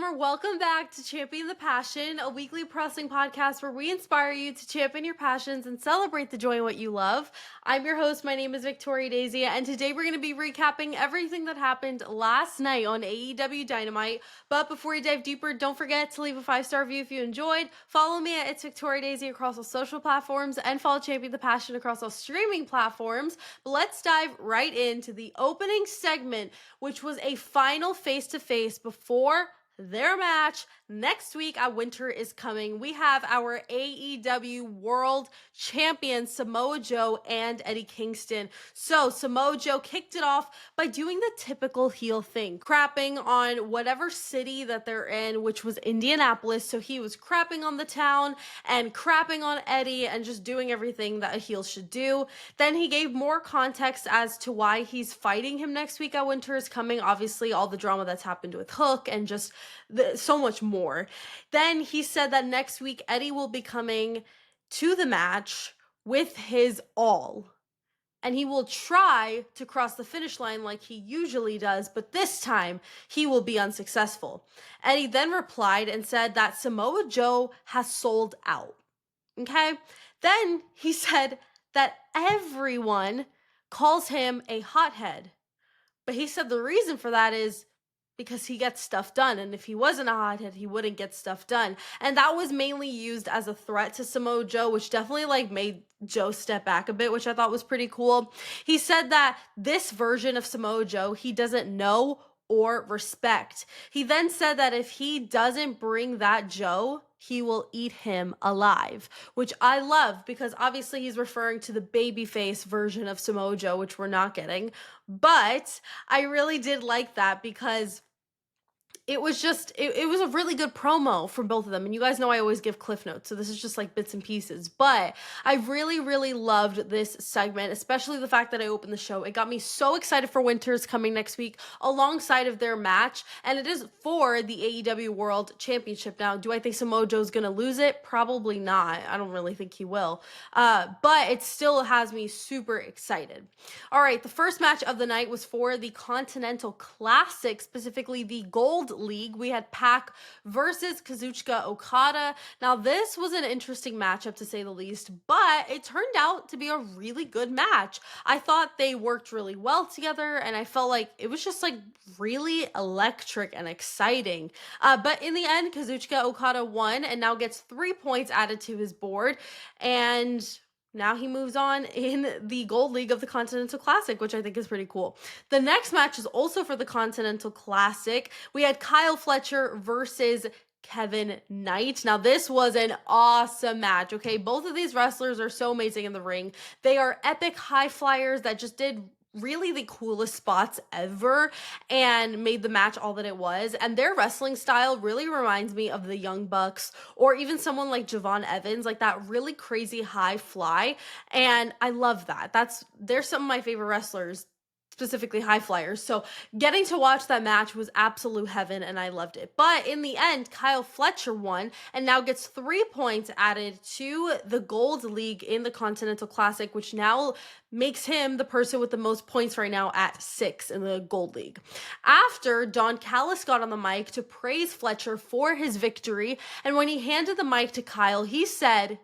Summer. Welcome back to Champion the Passion, a weekly pro wrestling podcast where we inspire you to champion your passions and celebrate the joy in what you love. I'm your host. My name is Victoria Daisy, and today we're going to be recapping everything that happened last night on AEW Dynamite. But before we dive deeper, don't forget to leave a 5-star review if you enjoyed. Follow me at It's Victoria Daisy across all social platforms, and follow Champion the Passion across all streaming platforms. But let's dive right into the opening segment, which was a final face-to-face before their match next week at Winter Is Coming. We have our AEW World Champion Samoa Joe and Eddie Kingston. So Samoa Joe kicked it off by doing the typical heel thing, crapping on whatever city that they're in, which was Indianapolis. So he was crapping on the town and crapping on Eddie and just doing everything that a heel should do. Then he gave more context as to why he's fighting him next week at Winter Is Coming. Obviously, all the drama that's happened with Hook and just so much more. Then he said that next week Eddie will be coming to the match with his all, and he will try to cross the finish line like he usually does, but this time he will be unsuccessful. Eddie then replied and said that Samoa Joe has sold out. Okay? Then he said that everyone calls him a hothead, but he said the reason for that is because he gets stuff done, and if he wasn't a hothead, he wouldn't get stuff done. And that was mainly used as a threat to Samoa Joe, which definitely made Joe step back a bit, which I thought was pretty cool. He said that this version of Samoa Joe he doesn't know or respect. He then said that if he doesn't bring that Joe, he will eat him alive, which I love because obviously he's referring to the babyface version of Samoa Joe, which we're not getting. But I really did like that because it was just, it was a really good promo from both of them. And you guys know I always give cliff notes, so this is just bits and pieces. But I really, really loved this segment, especially the fact that I opened the show. It got me so excited for Winter Is Coming next week alongside of their match. And it is for the AEW World Championship. Now, do I think Samoa Joe's going to lose it? Probably not. I don't really think he will. But it still has me super excited. All right, the first match of the night was for the Continental Classic, specifically the Gold League. We had Pac versus Kazuchika Okada. Now, this was an interesting matchup to say the least, but it turned out to be a really good match. I thought they worked really well together, and I felt like it was just really electric and exciting. But in the end, Kazuchika Okada won and now gets 3 points added to his board, and now he moves on in the Gold League of the Continental Classic, which I think is pretty cool. The next match is also for the Continental Classic. We had Kyle Fletcher versus Kevin Knight. Now, this was an awesome match, okay? Both of these wrestlers are so amazing in the ring. They are epic high flyers that just did really the coolest spots ever and made the match all that it was. And their wrestling style really reminds me of the Young Bucks or even someone like Javon Evans, that really crazy high fly. And I love that. They're some of my favorite wrestlers, specifically high flyers. So getting to watch that match was absolute heaven, and I loved it. But in the end, Kyle Fletcher won and now gets 3 points added to the Gold League in the Continental Classic, which now makes him the person with the most points right now at 6 in the Gold League. After, Don Callis got on the mic to praise Fletcher for his victory, and when he handed the mic to Kyle, he said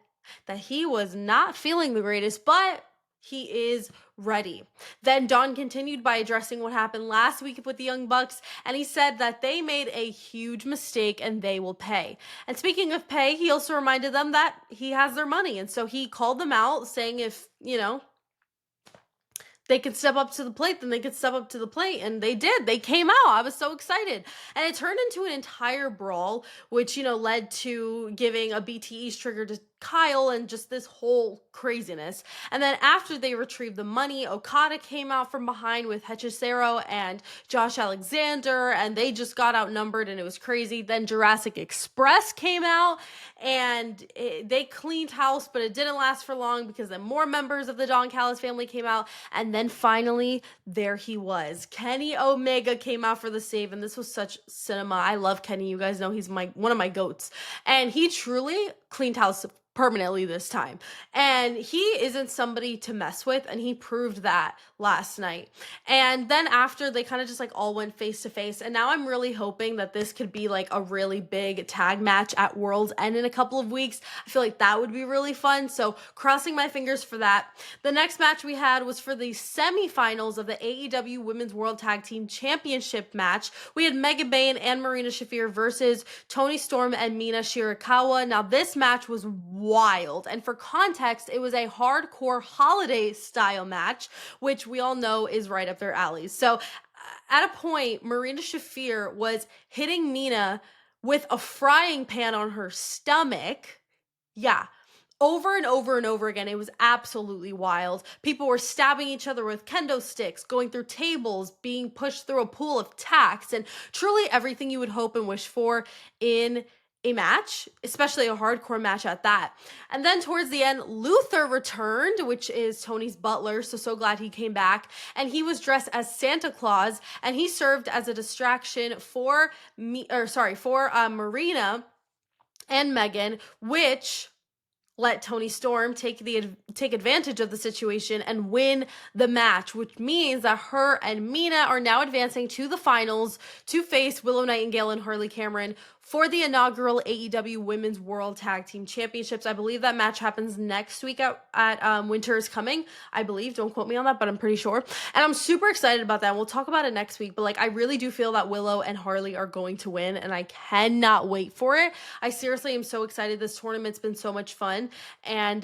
that he was not feeling the greatest, but he is ready. Then Don continued by addressing what happened last week with the Young Bucks, and he said that they made a huge mistake and they will pay. And speaking of pay, he also reminded them that he has their money, and so he called them out saying if, they could step up to the plate, then they could step up to the plate. And they did. They came out. I was so excited. And it turned into an entire brawl, which, led to giving a BTE's trigger to Kyle and just this whole craziness. And then after they retrieved the money, Okada came out from behind with Hechicero and Josh Alexander, and they just got outnumbered and it was crazy. Then Jurassic Express came out and they cleaned house, but it didn't last for long because then more members of the Don Callis family came out. And then finally, there he was. Kenny Omega came out for the save, and this was such cinema. I love Kenny. You guys know he's one of my goats. And he truly cleaned house permanently this time. And he isn't somebody to mess with, and he proved that last night. And then after, they kind of just like all went face to face. And now I'm really hoping that this could be like a really big tag match at World's End in a couple of weeks. I feel like that would be really fun. So crossing my fingers for that. The next match we had was for the semifinals of the AEW Women's World Tag Team Championship match. We had Megan Bayne and Marina Shafir versus Toni Storm and Mina Shirakawa. Now this match was wild, and for context, it was a hardcore holiday style match, which we all know is right up their alleys. So at a point, Marina Shafir was hitting Mina with a frying pan on her stomach. Yeah, over and over and over again. It was absolutely wild. People were stabbing each other with kendo sticks, going through tables, being pushed through a pool of tacks, and truly everything you would hope and wish for in a match, especially a hardcore match at that. And then towards the end, Luther returned, which is Tony's butler, so glad he came back, and he was dressed as Santa Claus, and he served as a distraction for Marina and Megan, which let Toni Storm take advantage of the situation and win the match, which means that her and Mina are now advancing to the finals to face Willow Nightingale and Harley Cameron for the inaugural AEW Women's World Tag Team Championships. I believe that match happens next week at Winter Is Coming. I believe. Don't quote me on that, but I'm pretty sure. And I'm super excited about that. We'll talk about it next week. But like, I really do feel that Willow and Harley are going to win, and I cannot wait for it. I seriously am so excited. This tournament's been so much fun, and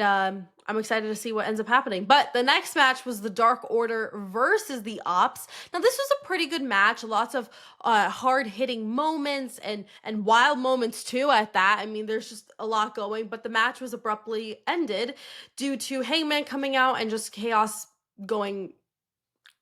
I'm excited to see what ends up happening. But the next match was the Dark Order versus the Ops. Now, this was a pretty good match. Lots of hard-hitting moments and wild moments, too, at that. I mean, there's just a lot going. But the match was abruptly ended due to Hangman coming out and just chaos going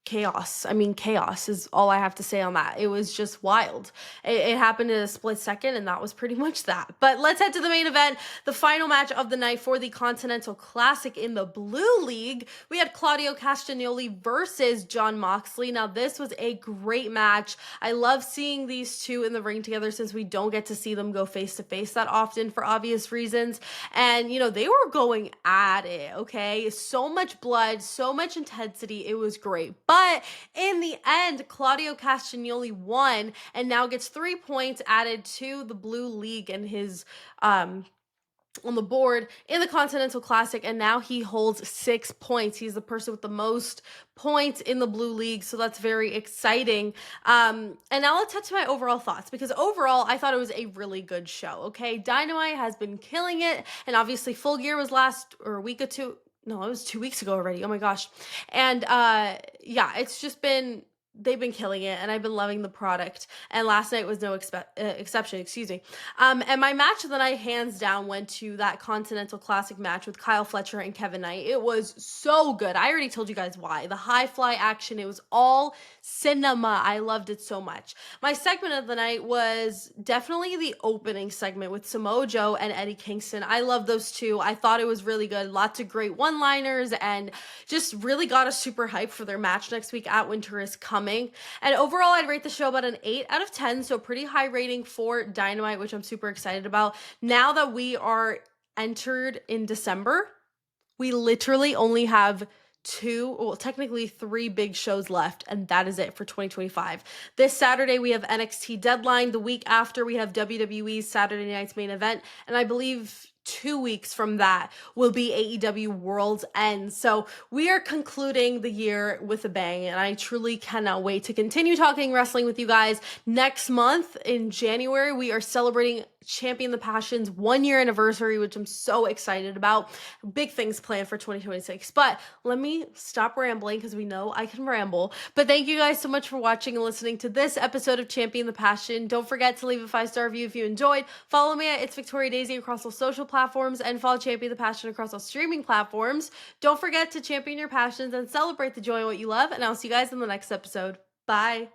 chaos. I mean, chaos is all I have to say on that. It was just wild. It happened in a split second, and that was pretty much that. But let's head to the main event, the final match of the night for the Continental Classic in the Blue League. We had Claudio Castagnoli versus Jon Moxley. Now, this was a great match. I love seeing these two in the ring together since we don't get to see them go face to face that often for obvious reasons. And, you know, they were going at it, okay? So much blood, so much intensity. It was great. But in the end, Claudio Castagnoli won and now gets 3 points added to the Blue League and his on the board in the Continental Classic, and now he holds 6 points. He's the person with the most points in the Blue League, so that's very exciting. And now let's head to my overall thoughts, because overall, I thought it was a really good show, okay? Dynamite has been killing it, and obviously Full Gear was a week or two. No, it was 2 weeks ago already. Oh my gosh. And yeah, it's just been, they've been killing it, and I've been loving the product. And last night was no exception, excuse me. And my match of the night, hands down, went to that Continental Classic match with Kyle Fletcher and Kevin Knight. It was so good. I already told you guys why. The high fly action, it was all cinema. I loved it so much. My segment of the night was definitely the opening segment with Samoa Joe and Eddie Kingston. I love those two. I thought it was really good. Lots of great one-liners, and just really got us super hyped for their match next week at Winter Is Coming. And overall, I'd rate the show about an 8 out of 10, so pretty high rating for Dynamite, which I'm super excited about. Now that we are entered in December, we literally only have technically 3 big shows left, and that is it for 2025. This Saturday, we have NXT Deadline. The week after, we have WWE's Saturday Night's Main Event, and I believe 2 weeks from that will be AEW World's End. So we are concluding the year with a bang, and I truly cannot wait to continue talking wrestling with you guys. Next month in January, we are celebrating Champion the Passion's 1-year anniversary, which I'm so excited about. Big things planned for 2026. But let me stop rambling, because we know I can ramble. But thank you guys so much for watching and listening to this episode of Champion the Passion. Don't forget to leave a 5-star review if you enjoyed. Follow me at It's Victoria Daisy across all social platforms, and follow Champion the Passion across all streaming platforms. Don't forget to champion your passions and celebrate the joy in what you love. And I'll see you guys in the next episode. Bye.